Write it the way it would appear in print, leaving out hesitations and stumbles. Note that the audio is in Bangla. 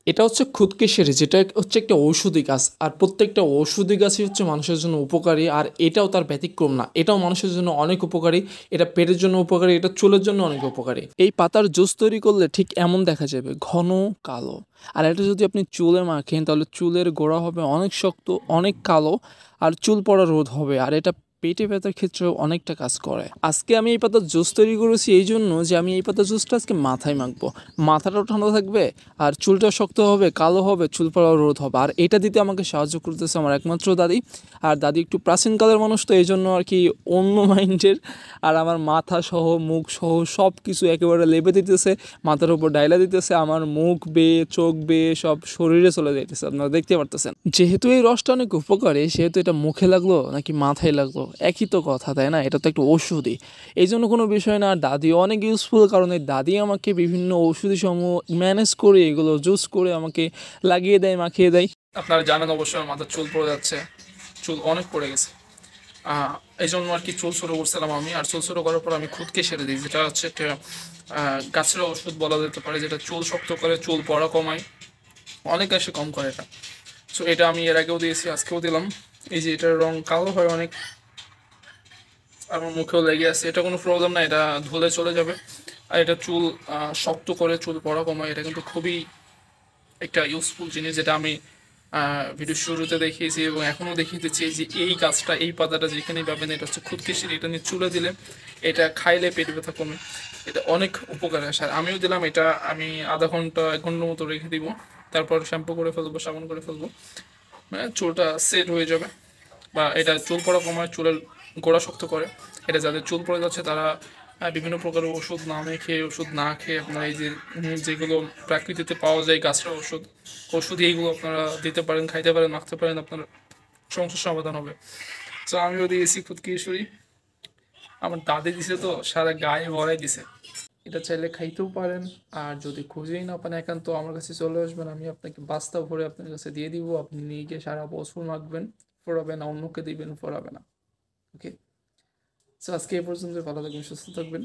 এটা হচ্ছে খুদকিশিরি, যেটা হচ্ছে একটা ঔষধি গাছ। আর প্রত্যেকটা ঔষধি গাছই হচ্ছে মানুষের জন্য উপকারী, আর এটাও তার ব্যতিক্রম না, এটাও মানুষের জন্য অনেক উপকারী। এটা পেটের জন্য উপকারী, এটা চুলের জন্য অনেক উপকারী। এই পাতার জুস তৈরি করলে ঠিক এমন দেখা যাবে, ঘন কালো। আর এটা যদি আপনি চুলে মাখেন তাহলে চুলের গোড়া হবে অনেক শক্ত, অনেক কালো, আর চুল পড়া রোধ হবে। আর এটা পেটে ব্যথার ক্ষেত্রেও অনেকটা কাজ করে। আজকে আমি এই পাতার জুস তৈরি করেছি এই জন্য যে আমি এই পাতার জুসটা আজকে মাথায় মাখবো। মাথাটাও ঠান্ডা থাকবে, আর চুলটাও শক্ত হবে, কালো হবে, চুল পড়াও রোধ হবে। আর এটা দিতে আমাকে সাহায্য করতেছে আমার একমাত্র দাদি। আর দাদি একটু প্রাচীনকালের মানুষ, তো এই জন্য আর কি অন্য মাইন্ডের। আর আমার মাথা সহ মুখ সহ সব কিছু একেবারে লেপে দিতেছে, মাথার উপর ডাইলা দিতেছে, আমার মুখ বেয়ে চোখ বেয়ে সব শরীরে চলে যাইতেছে, আপনারা দেখতে পারতেছেন। যেহেতু এই রসটা অনেক উপকারী, সেহেতু এটা মুখে লাগলো নাকি মাথায় লাগলো একই তো কথা, তাই না? এটা তো একটু ওষুধই, এই জন্য কোনো বিষয় না। আর দাদিও অনেক ইউজফুল, কারণ এই দাদি আমাকে বিভিন্ন ঔষধি সমূহ ম্যানেজ করে এগুলো জুস করে আমাকে লাগিয়ে দেয়, মাখিয়ে দেয়। আপনারা জানেন অবশ্যই আমার মাথার চুল পড়ে যাচ্ছে, চুল অনেক পড়ে গেছে। এই জন্য আর কি চুল শুরু করছিলাম আমি। আর চুল শুরু করার পর আমি খুদকে সেরে দিই, যেটা হচ্ছে একটা গাছের ওষুধ বলা যেতে পারে, যেটা চুল শক্ত করে, চুল পড়া কমায়, অনেক এসে কম করে এটা। সো এটা আমি এর আগেও দিয়েছি, আজকেও দিলাম। এই যে এটার রং কালো হয় অনেক, আমার মুখেও লেগে আছে, এটা কোনো প্রবলেম না, এটা ধুলে চলে যাবে। আর এটা চুল শক্ত করে, চুল পড়া কমায়, এটা কিন্তু খুবই একটা ইউজফুল জিনিস, যেটা আমি ভিডিও শুরুতে দেখিয়েছি এবং এখনও দেখিয়ে দিচ্ছি। যে এই গাছটা, এই পাতাটা যেখানেই পাবেন, এটা হচ্ছে খুদকিশিরি। এটা নিয়ে চুলে দিলে, এটা খাইলে পেট ব্যথা কমে, এটা অনেক উপকারে আসে। আর আমিও দিলাম এটা, আমি আধা ঘন্টা 1 ঘন্টার মতো রেখে দিব, তারপর শ্যাম্পু করে ফেলবো, সাবান করে ফেলবো, মানে চুলটা সেট হয়ে যাবে। বা এটা চুল পড়া কমায়, চুলের গোড়া শক্ত করে। এটা যাদের চুল পড়ে যাচ্ছে তারা বিভিন্ন প্রকারের ওষুধ না মেখে, ওষুধ না খেয়ে, আপনারা এই যে যেগুলো প্রাকৃতিতে পাওয়া যায় গাছের ওষুধ এইগুলো আপনারা দিতে পারেন, খাইতে পারেন, মাখতে পারেন, আপনার সমস্যার সমাধান হবে। তো আমিও দিয়েছি খুদকিশিরি, আমার দাদি দিছে তো সারা গায়ে ভরাই দিছে। এটা চাইলে খাইতেও পারেন, আর যদি খুঁজেই না পান একান্ত আমার কাছে চলে আসবেন, আমি আপনাকে বাস্তা ভরে আপনার কাছে দিয়ে দিব, আপনি নিয়ে গিয়ে সারা বছর মাখবেন, ফোরাবে না, অন্যকে দিবেন, ফোরাবে না। ওকে, তো আজকে এই পর্যন্ত, ভালো থাকবেন, সুস্থ থাকবেন।